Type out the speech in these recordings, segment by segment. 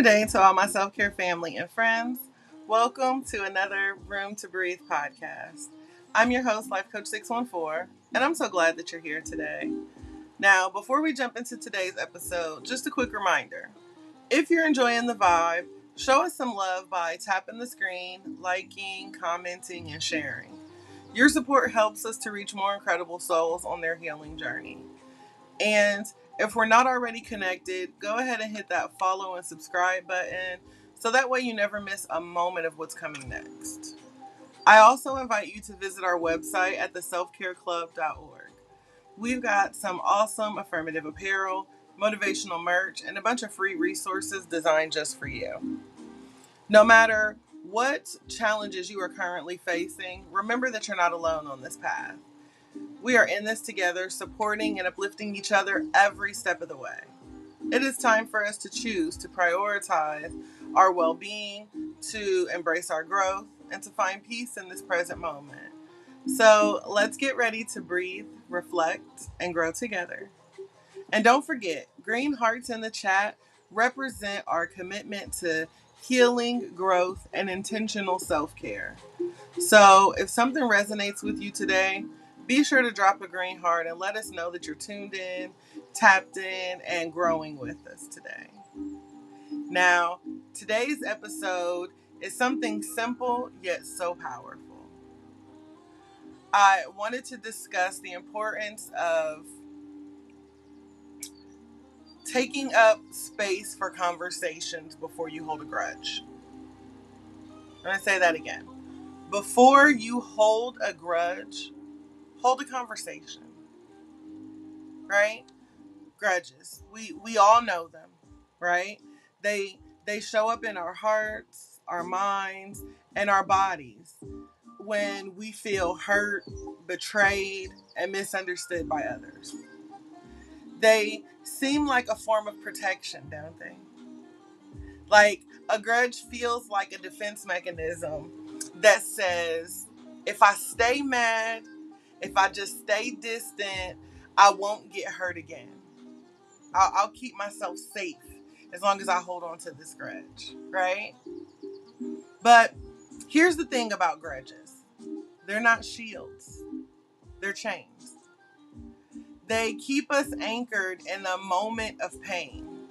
day to all my self-care family and friends. Welcome to another Room2Breathe Podcast. I'm your host, Life Coach 614, and I'm so glad that you're here today. Now, before we jump into today's episode, just a quick reminder. If you're enjoying the vibe, show us some love by tapping the screen, liking, commenting, and sharing. Your support helps us to reach more incredible souls on their healing journey. And if we're not already connected, go ahead and hit that follow and subscribe button so that way you never miss a moment of what's coming next. I also invite you to visit our website at theselfcareclub.org. We've got some awesome affirmative apparel, motivational merch, and a bunch of free resources designed just for you. No matter what challenges you are currently facing, remember that you're not alone on this path. We are in this together, supporting and uplifting each other every step of the way. It is time for us to choose to prioritize our well-being, to embrace our growth, and to find peace in this present moment. So let's get ready to breathe, reflect, and grow together. And don't forget, green hearts in the chat represent our commitment to healing, growth, and intentional self-care. So if something resonates with you today, be sure to drop a green heart and let us know that you're tuned in, tapped in, and growing with us today. Now, today's episode is something simple yet so powerful. I wanted to discuss the importance of taking up space for conversations before you hold a grudge. I'm going to say that again. Before you hold a grudge, hold a conversation, right? Grudges. We all know them, right? They show up in our hearts, our minds, and our bodies when we feel hurt, betrayed, and misunderstood by others. They seem like a form of protection, don't they? Like a grudge feels like a defense mechanism that says, if I stay mad, if I just stay distant, I won't get hurt again. I'll keep myself safe as long as I hold on to this grudge, right? But here's the thing about grudges. They're not shields. They're chains. They keep us anchored in a moment of pain,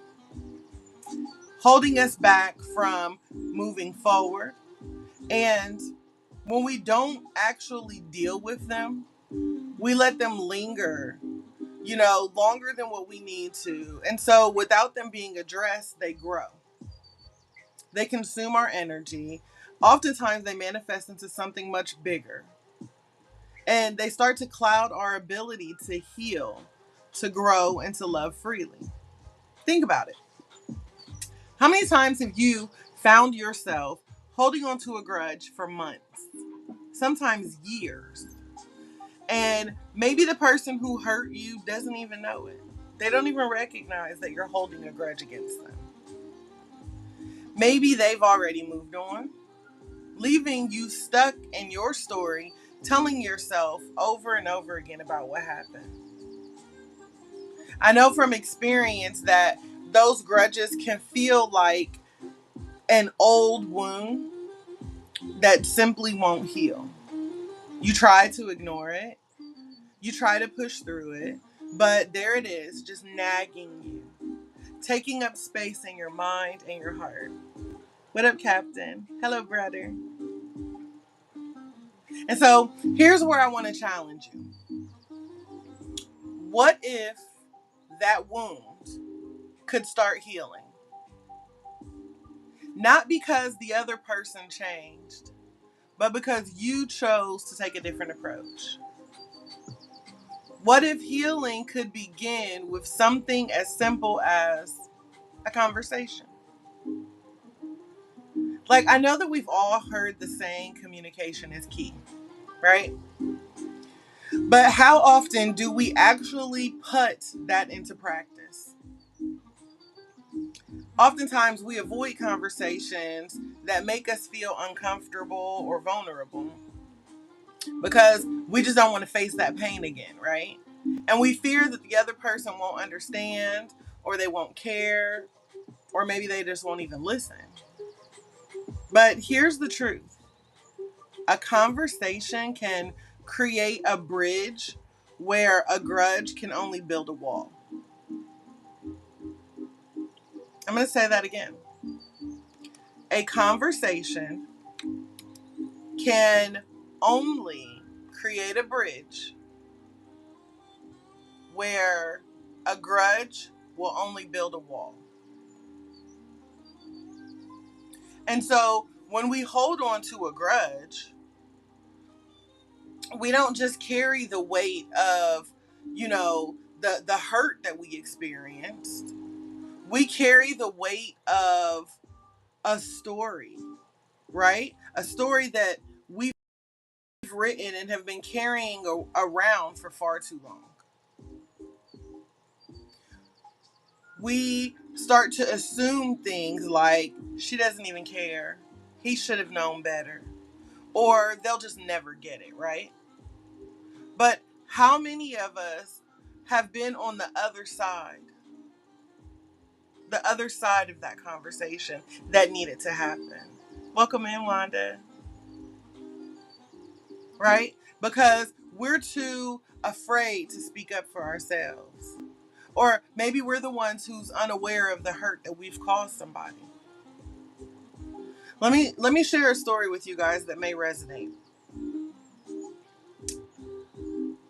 holding us back from moving forward. And when we don't actually deal with them, we let them linger, longer than what we need to. And so without them being addressed, they grow. They consume our energy. Oftentimes they manifest into something much bigger. And they start to cloud our ability to heal, to grow, and to love freely. Think about it. How many times have you found yourself holding on to a grudge for months, sometimes years? And maybe the person who hurt you doesn't even know it. They don't even recognize that you're holding a grudge against them. Maybe they've already moved on, leaving you stuck in your story, telling yourself over and over again about what happened. I know from experience that those grudges can feel like an old wound that simply won't heal. You try to ignore it. You try to push through it. But there it is, just nagging you. Taking up space in your mind and your heart. What up, Captain? Hello, brother. And so here's where I want to challenge you. What if that wound could start healing? Not because the other person changed, but because you chose to take a different approach. What if healing could begin with something as simple as a conversation? Like, I know that we've all heard the saying, communication is key, right? But how often do we actually put that into practice? Oftentimes we avoid conversations that make us feel uncomfortable or vulnerable because we just don't want to face that pain again, right? And we fear that the other person won't understand or they won't care. Or maybe they just won't even listen. But here's the truth. A conversation can create a bridge where a grudge can only build a wall. I'm going to say that again. A conversation can only create a bridge where a grudge will only build a wall. And so when we hold on to a grudge, we don't just carry the weight of, the hurt that we experienced. We carry the weight of a story, right? A story that we've written and have been carrying around for far too long. We start to assume things like, she doesn't even care, he should have known better, or they'll just never get it, right? But how many of us have been on the other side of that conversation that needed to happen? Welcome in, Wanda. Right? Because we're too afraid to speak up for ourselves. Or maybe we're the ones who's unaware of the hurt that we've caused somebody. Let me share a story with you guys that may resonate.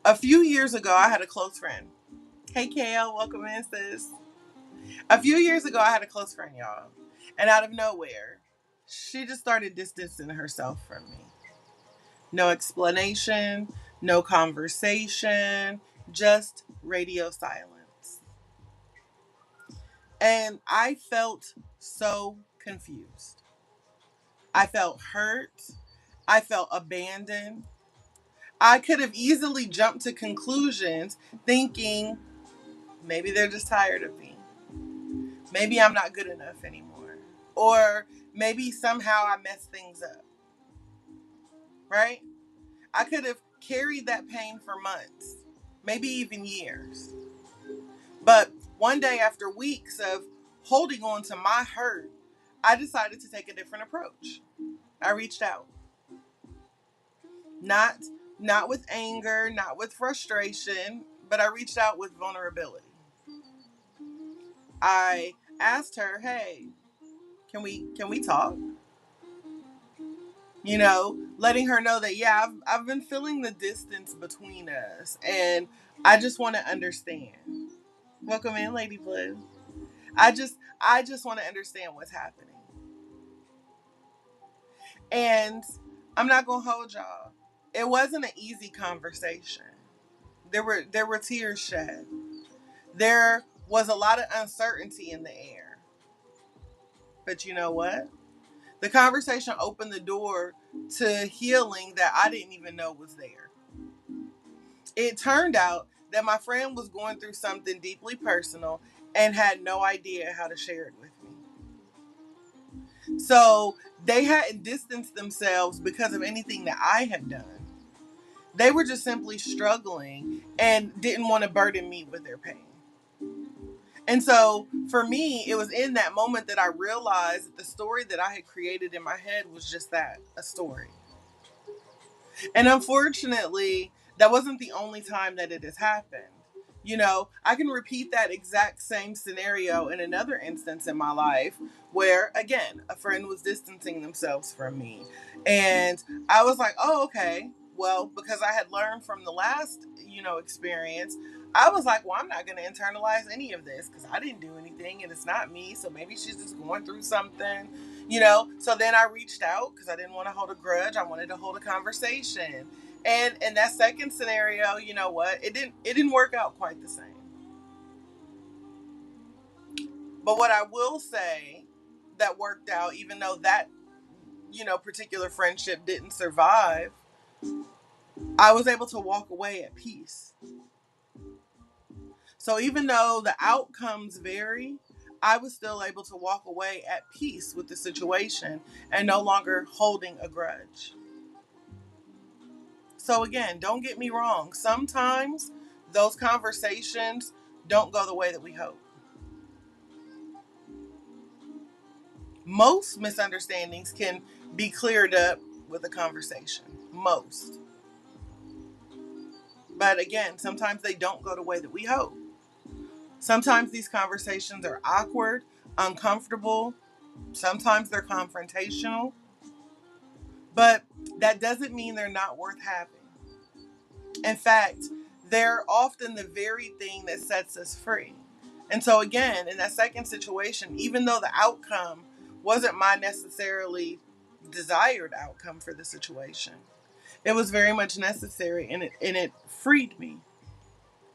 A few years ago, I had a close friend. Hey, Kale, welcome in, sis. A few years ago, I had a close friend, y'all. And out of nowhere, she just started distancing herself from me. No explanation, no conversation, just radio silence. And I felt so confused. I felt hurt. I felt abandoned. I could have easily jumped to conclusions thinking maybe they're just tired of me. Maybe I'm not good enough anymore. Or maybe somehow I messed things up. Right? I could have carried that pain for months, maybe even years. But one day, after weeks of holding on to my hurt, I decided to take a different approach. I reached out. Not with anger, not with frustration, but I reached out with vulnerability. I asked her, "Hey, can we talk?" Letting her know that, yeah, I've been feeling the distance between us, and I just want to understand. Welcome in, Lady Blue. I just want to understand what's happening. And I'm not gonna hold y'all. It wasn't an easy conversation. There were tears shed. There was a lot of uncertainty in the air. But you know what? The conversation opened the door to healing that I didn't even know was there. It turned out that my friend was going through something deeply personal and had no idea how to share it with me. So they hadn't distanced themselves because of anything that I had done. They were just simply struggling and didn't want to burden me with their pain. And so for me, it was in that moment that I realized that the story that I had created in my head was just that, a story. And unfortunately, that wasn't the only time that it has happened. I can repeat that exact same scenario in another instance in my life where, again, a friend was distancing themselves from me. And I was like, oh, okay. Well, because I had learned from the last, experience, I was like, well, I'm not going to internalize any of this because I didn't do anything and it's not me. So maybe she's just going through something, So then I reached out because I didn't want to hold a grudge. I wanted to hold a conversation. And in that second scenario, you know what? It didn't work out quite the same. But what I will say that worked out, even though that, particular friendship didn't survive, I was able to walk away at peace. So even though the outcomes vary, I was still able to walk away at peace with the situation and no longer holding a grudge. So again, don't get me wrong. Sometimes those conversations don't go the way that we hope. Most misunderstandings can be cleared up with a conversation. Most. But again, sometimes they don't go the way that we hope. Sometimes these conversations are awkward, uncomfortable. Sometimes they're confrontational. But that doesn't mean they're not worth having. In fact, they're often the very thing that sets us free. And so again, in that second situation, even though the outcome wasn't my necessarily desired outcome for the situation, it was very much necessary, and it freed me.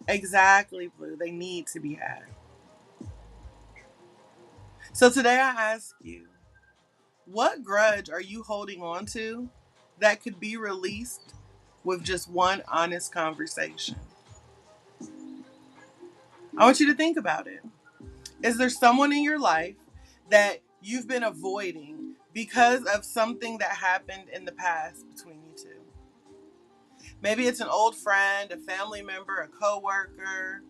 Exactly, Blue. They need to be had. So today I ask you, what grudge are you holding on to that could be released with just one honest conversation? I want you to think about it. Is there someone in your life that you've been avoiding because of something that happened in the past between you two? Maybe it's an old friend, a family member, a coworker.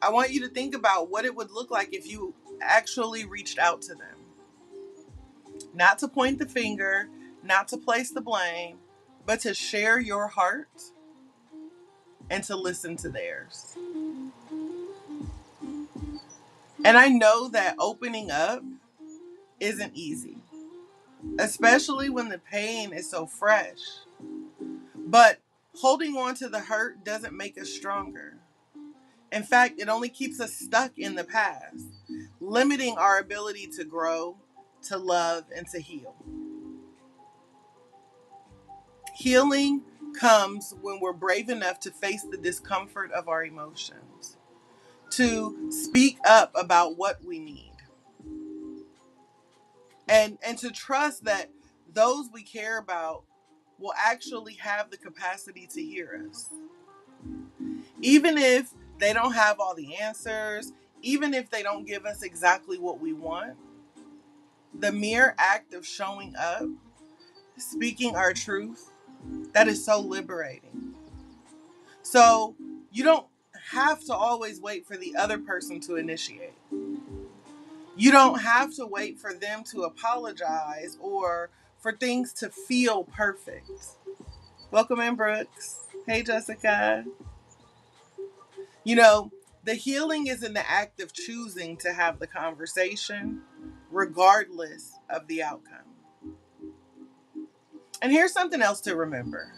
I want you to think about what it would look like if you actually reached out to them. Not to point the finger, not to place the blame, but to share your heart and to listen to theirs. And I know that opening up isn't easy, especially when the pain is so fresh. But holding on to the hurt doesn't make us stronger. In fact, it only keeps us stuck in the past, limiting our ability to grow, to love, and to heal. Healing comes when we're brave enough to face the discomfort of our emotions, to speak up about what we need, and to trust that those we care about will actually have the capacity to hear us. Even if they don't have all the answers, even if they don't give us exactly what we want, the mere act of showing up, speaking our truth, that is so liberating. So you don't have to always wait for the other person to initiate. You don't have to wait for them to apologize or for things to feel perfect. Welcome in, Brooks. Hey, Jessica. You know, the healing is in the act of choosing to have the conversation, regardless of the outcome. And here's something else to remember.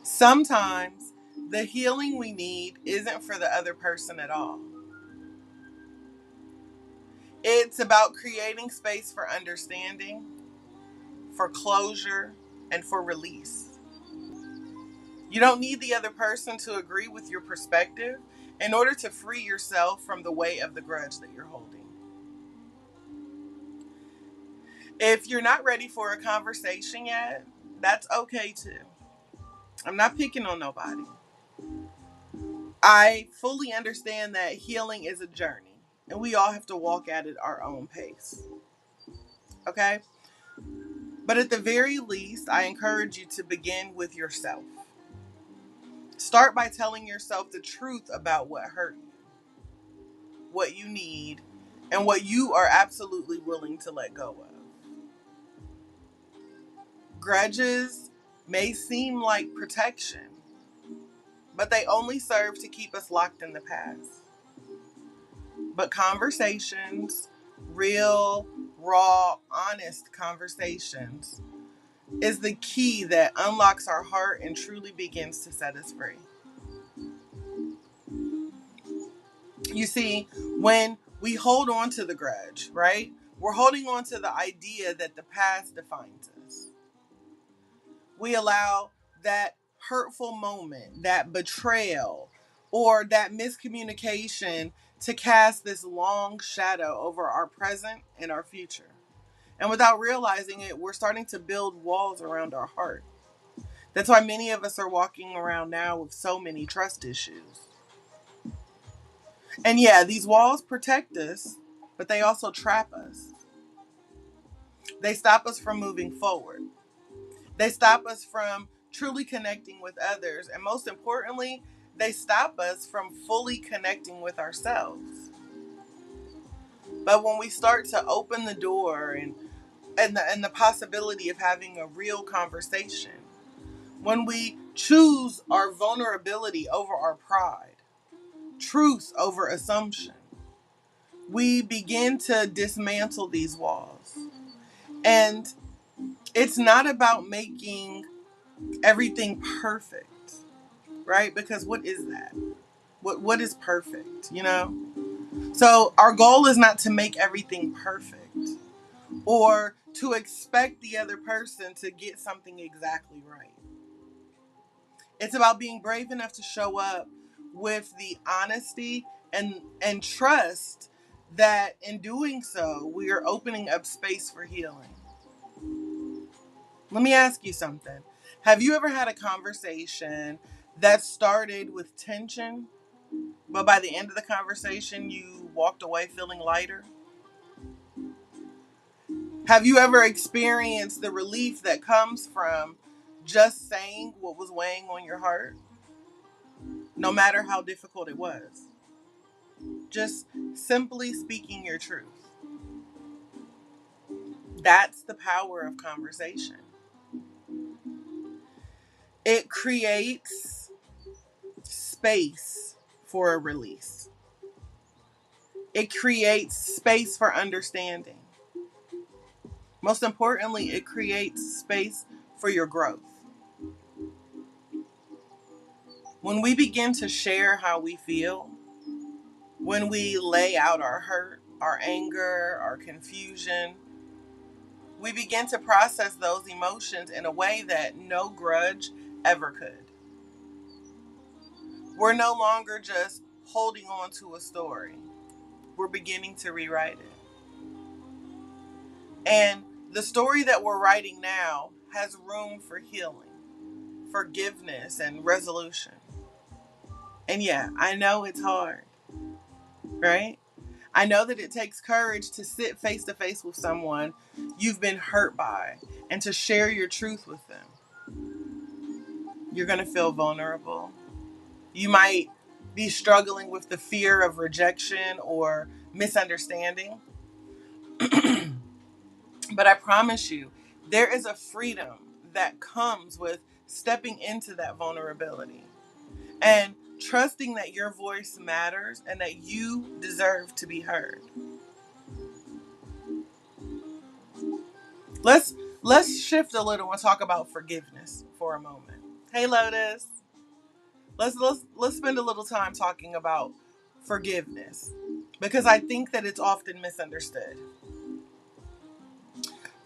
Sometimes the healing we need isn't for the other person at all. It's about creating space for understanding, for closure, and for release. You don't need the other person to agree with your perspective in order to free yourself from the weight of the grudge that you're holding. If you're not ready for a conversation yet, that's okay too. I'm not picking on nobody. I fully understand that healing is a journey and we all have to walk at it our own pace. Okay? But at the very least, I encourage you to begin with yourself. Start by telling yourself the truth about what hurt you, what you need, and what you are absolutely willing to let go of. Grudges may seem like protection, but they only serve to keep us locked in the past. But conversations, real, raw, honest conversations, is the key that unlocks our heart and truly begins to set us free. You see, when we hold on to the grudge, right? We're holding on to the idea that the past defines us. We allow that hurtful moment, that betrayal, or that miscommunication to cast this long shadow over our present and our future. And without realizing it, we're starting to build walls around our heart. That's why many of us are walking around now with so many trust issues. And yeah, these walls protect us, but they also trap us. They stop us from moving forward. They stop us from truly connecting with others. And most importantly, they stop us from fully connecting with ourselves. But when we start to open the door and the possibility of having a real conversation, when we choose our vulnerability over our pride, truth over assumption, we begin to dismantle these walls. And it's not about making everything perfect, right? Because what is that? What is perfect, you know? So our goal is not to make everything perfect or to expect the other person to get something exactly right. It's about being brave enough to show up with the honesty and trust that in doing so, we are opening up space for healing. Let me ask you something. Have you ever had a conversation that started with tension, but by the end of the conversation, you walked away feeling lighter? Have you ever experienced the relief that comes from just saying what was weighing on your heart, no matter how difficult it was? Just simply speaking your truth. That's the power of conversation. It creates space for a release. It creates space for understanding. Most importantly, it creates space for your growth. When we begin to share how we feel, when we lay out our hurt, our anger, our confusion, we begin to process those emotions in a way that no grudge ever could. We're no longer just holding on to a story. We're beginning to rewrite it. And the story that we're writing now has room for healing, forgiveness, and resolution. And yeah, I know it's hard, right? I know that it takes courage to sit face to face with someone you've been hurt by and to share your truth with them. You're going to feel vulnerable. You might be struggling with the fear of rejection or misunderstanding. But I promise you, there is a freedom that comes with stepping into that vulnerability and trusting that your voice matters and that you deserve to be heard. Let's shift a little and talk about forgiveness for a moment. Hey Lotus, let's spend a little time talking about forgiveness because I think that it's often misunderstood.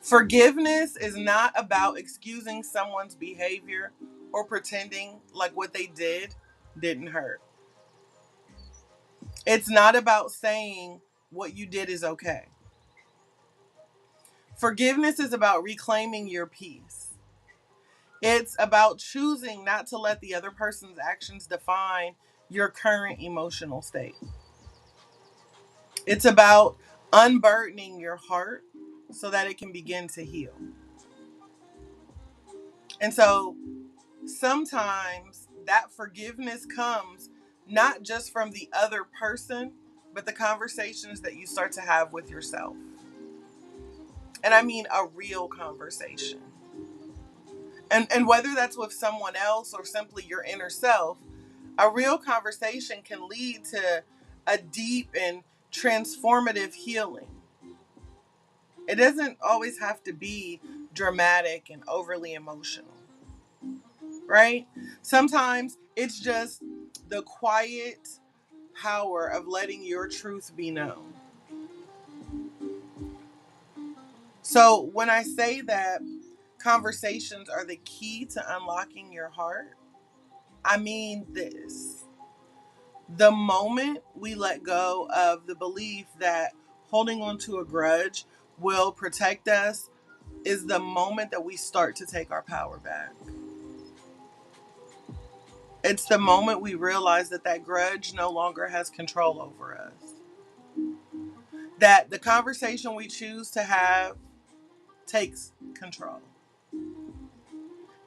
Forgiveness is not about excusing someone's behavior or pretending like what they did didn't hurt. It's not about saying what you did is okay. Forgiveness is about reclaiming your peace. It's about choosing not to let the other person's actions define your current emotional state. It's about unburdening your heart so that it can begin to heal. And so sometimes that forgiveness comes not just from the other person, but the conversations that you start to have with yourself. And I mean a real conversation. And whether that's with someone else or simply your inner self, a real conversation can lead to a deep and transformative healing. It doesn't always have to be dramatic and overly emotional, right? Sometimes it's just the quiet power of letting your truth be known. So when I say that conversations are the key to unlocking your heart, I mean this. The moment we let go of the belief that holding on to a grudge will protect us is the moment that we start to take our power back. It's the moment we realize that that grudge no longer has control over us. That the conversation we choose to have takes control.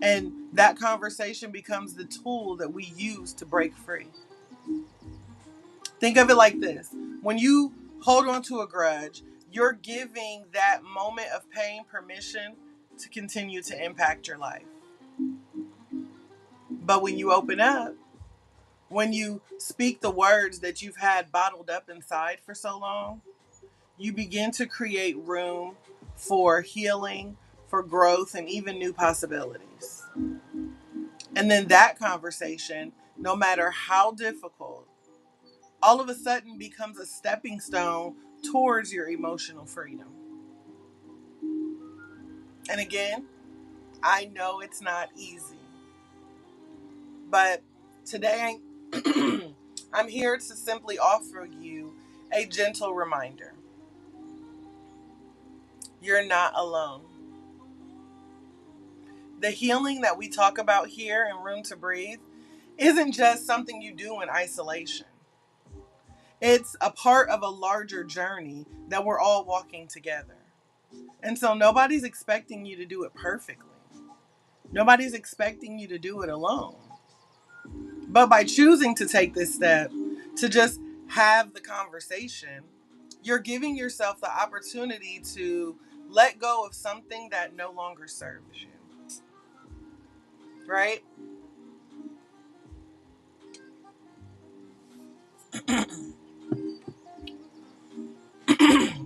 And that conversation becomes the tool that we use to break free. Think of it like this. When you hold on to a grudge, you're giving that moment of pain permission to continue to impact your life. But when you open up, when you speak the words that you've had bottled up inside for so long, you begin to create room for healing, for growth, and even new possibilities. And then that conversation, no matter how difficult, all of a sudden becomes a stepping stone towards your emotional freedom. And again, I know it's not easy, but today I'm here to simply offer you a gentle reminder. You're not alone. The healing that we talk about here in Room to Breathe isn't just something you do in isolation. It's a part of a larger journey that we're all walking together. And so nobody's expecting you to do it perfectly. Nobody's expecting you to do it alone. But by choosing to take this step, to just have the conversation, you're giving yourself the opportunity to let go of something that no longer serves you. Right?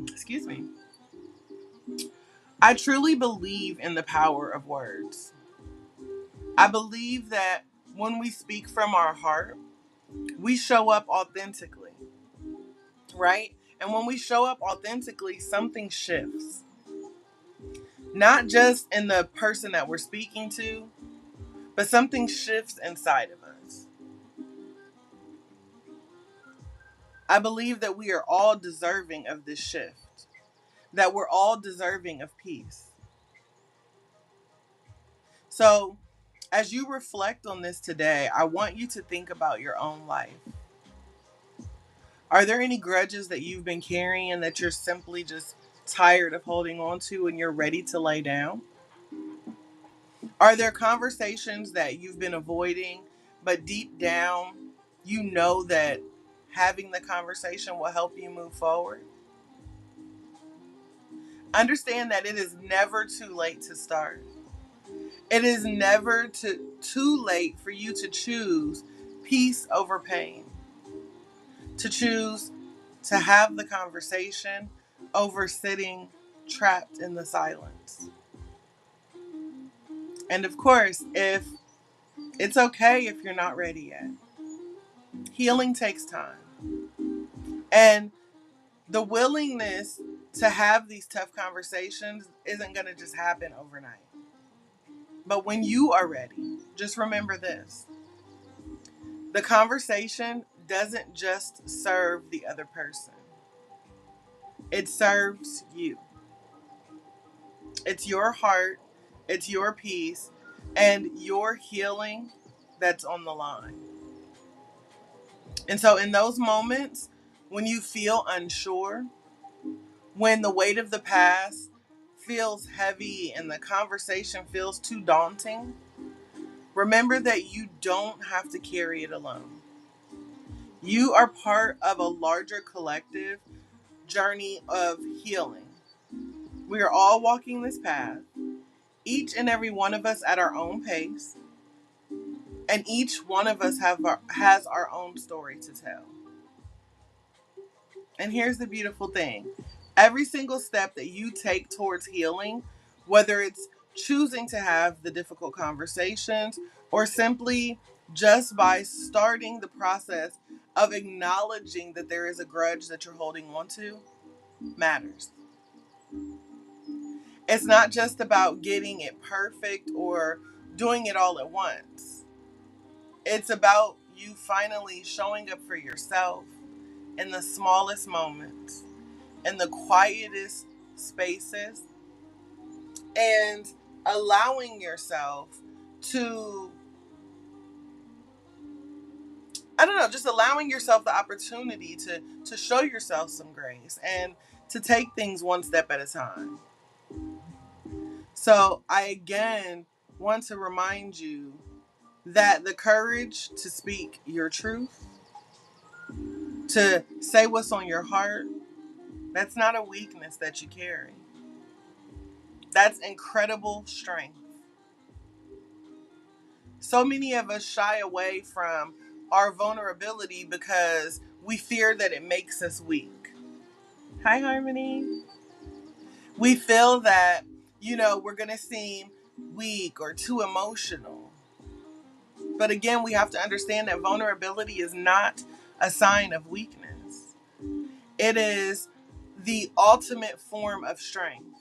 Excuse me. I truly believe in the power of words. I believe that when we speak from our heart, we show up authentically, right? And when we show up authentically, something shifts. Not just in the person that we're speaking to, but something shifts inside of us. I believe that we are all deserving of this shift, that we're all deserving of peace. So, as you reflect on this today, I want you to think about your own life. Are there any grudges that you've been carrying and that you're simply just tired of holding on to and you're ready to lay down? Are there conversations that you've been avoiding, but deep down, you know that having the conversation will help you move forward? Understand that it is never too late to start. It is never too late for you to choose peace over pain, to choose to have the conversation over sitting trapped in the silence. And of course, if it's okay if you're not ready yet. Healing takes time. And the willingness to have these tough conversations isn't going to just happen overnight. But when you are ready, just remember this. The conversation doesn't just serve the other person. It serves you. It's your heart, it's your peace, and your healing that's on the line. And so in those moments, when you feel unsure, when the weight of the past feels heavy and the conversation feels too daunting, remember that you don't have to carry it alone. You are part of a larger collective journey of healing. We are all walking this path, each and every one of us at our own pace, and each one of us has our own story to tell. And here's the beautiful thing. Every single step that you take towards healing, whether it's choosing to have the difficult conversations or simply just by starting the process of acknowledging that there is a grudge that you're holding on to, matters. It's not just about getting it perfect or doing it all at once. It's about you finally showing up for yourself in the smallest moments, in the quietest spaces, and allowing yourself to, just allowing yourself the opportunity to show yourself some grace and to take things one step at a time. So I again want to remind you that the courage to speak your truth, to say what's on your heart, That's not a weakness that you carry. That's incredible strength. So many of us shy away from our vulnerability because we fear that it makes us weak. Hi, Harmony. We feel that, we're going to seem weak or too emotional. But again, we have to understand that vulnerability is not a sign of weakness. It is the ultimate form of strength.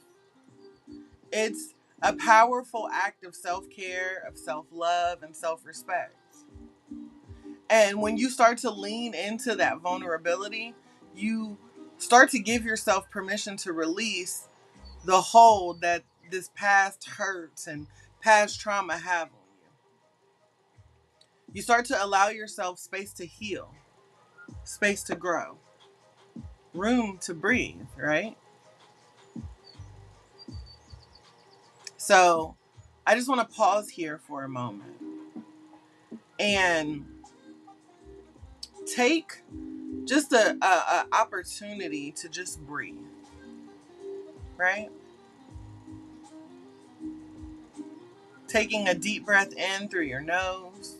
It's a powerful act of self-care, of self-love, and self-respect. And when you start to lean into that vulnerability, you start to give yourself permission to release the hold that this past hurts and past trauma have on you. You start to allow yourself space to heal, space to grow, room to breathe, right? So I just want to pause here for a moment and take just a opportunity to just breathe, right? Taking a deep breath in through your nose.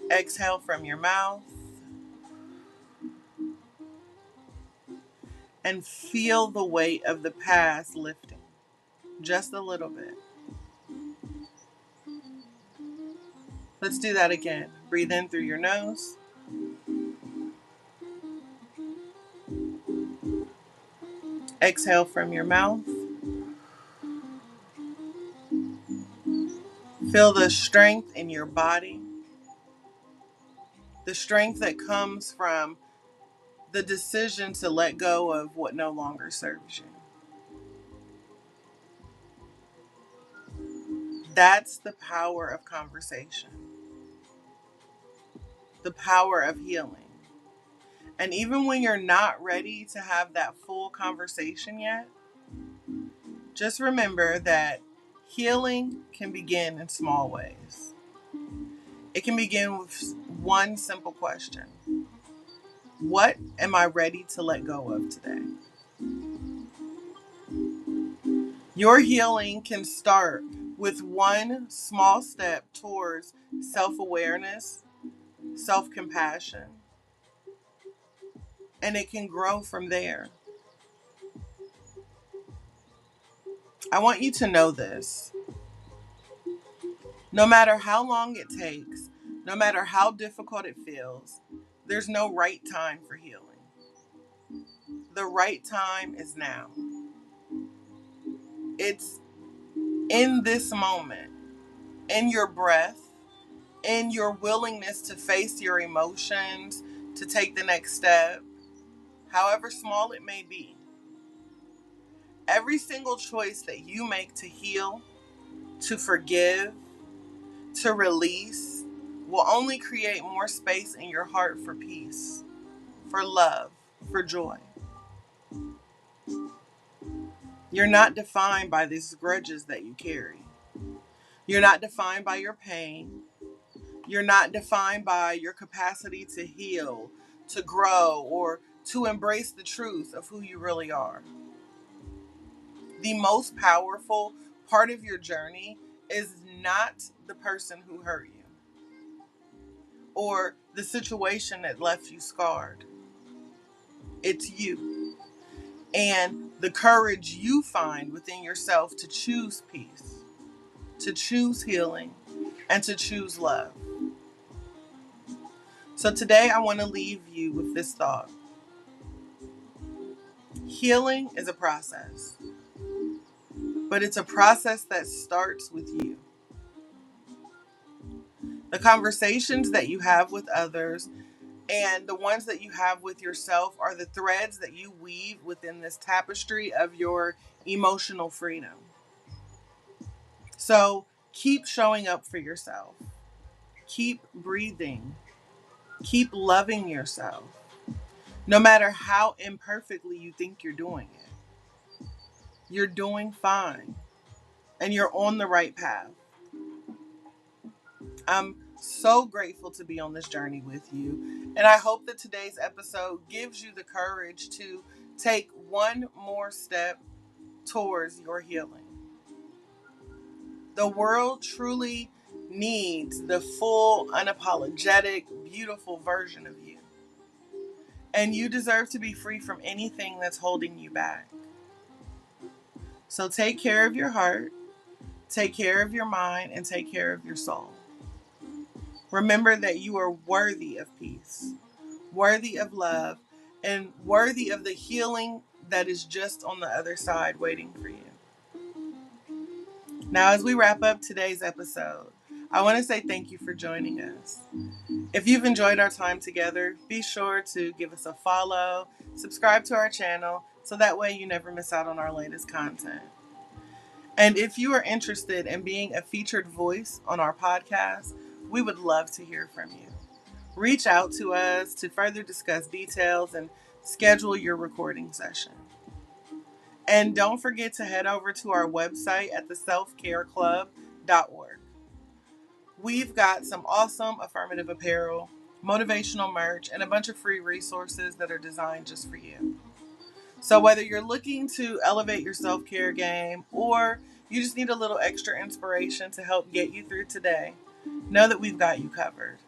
Exhale from your mouth. And feel the weight of the past lifting just a little bit. Let's do that again. Breathe in through your nose. Exhale from your mouth. Feel the strength in your body. The strength that comes from the decision to let go of what no longer serves you. That's the power of conversation. The power of healing. And even when you're not ready to have that full conversation yet, just remember that healing can begin in small ways. It can begin with one simple question. What am I ready to let go of today? Your healing can start with one small step towards self-awareness, self-compassion, and it can grow from there. I want you to know this. No matter how long it takes, no matter how difficult it feels, there's no right time for healing. The right time is now. It's in this moment, in your breath, in your willingness to face your emotions, to take the next step, however small it may be. Every single choice that you make to heal, to forgive, to release, will only create more space in your heart for peace, for love, for joy. You're not defined by these grudges that you carry. You're not defined by your pain. You're not defined by your capacity to heal, to grow, or to embrace the truth of who you really are. The most powerful part of your journey is not the person who hurt you or the situation that left you scarred. It's you and the courage you find within yourself to choose peace, to choose healing, and to choose love. So today I want to leave you with this thought. Healing is a process, but it's a process that starts with you. The conversations that you have with others and the ones that you have with yourself are the threads that you weave within this tapestry of your emotional freedom. So keep showing up for yourself. Keep breathing. Keep loving yourself. No matter how imperfectly you think you're doing it. You're doing fine. And you're on the right path. I'm So grateful to be on this journey with you. And I hope that today's episode gives you the courage to take one more step towards your healing. The world truly needs the full, unapologetic, beautiful version of you. And you deserve to be free from anything that's holding you back. So take care of your heart, take care of your mind, and take care of your soul. Remember that you are worthy of peace, worthy of love, and worthy of the healing that is just on the other side waiting for you. Now, as we wrap up today's episode, I want to say thank you for joining us. If you've enjoyed our time together, be sure to give us a follow, subscribe to our channel, so that way you never miss out on our latest content. And if you are interested in being a featured voice on our podcast, we would love to hear from you. Reach out to us to further discuss details and schedule your recording session. And don't forget to head over to our website at theselfcareclub.org. We've got some awesome affirmative apparel, motivational merch, and a bunch of free resources that are designed just for you. So whether you're looking to elevate your self-care game or you just need a little extra inspiration to help get you through today, know that we've got you covered.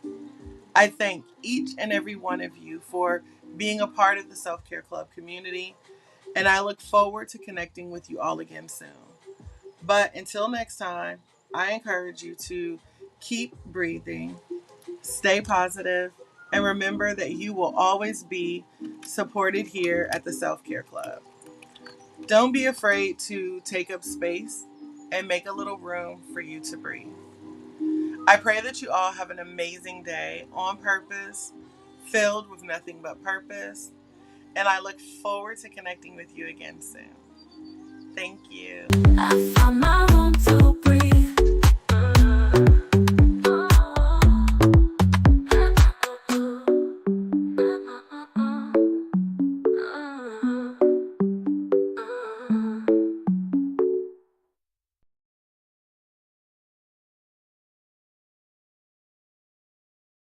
I thank each and every one of you for being a part of the Self-Care Club community, and I look forward to connecting with you all again soon. But until next time, I encourage you to keep breathing, stay positive, and remember that you will always be supported here at the Self-Care Club. Don't be afraid to take up space and make a little room for you to breathe. I pray that you all have an amazing day on purpose, filled with nothing but purpose, and I look forward to connecting with you again soon. Thank you. I found my room to breathe.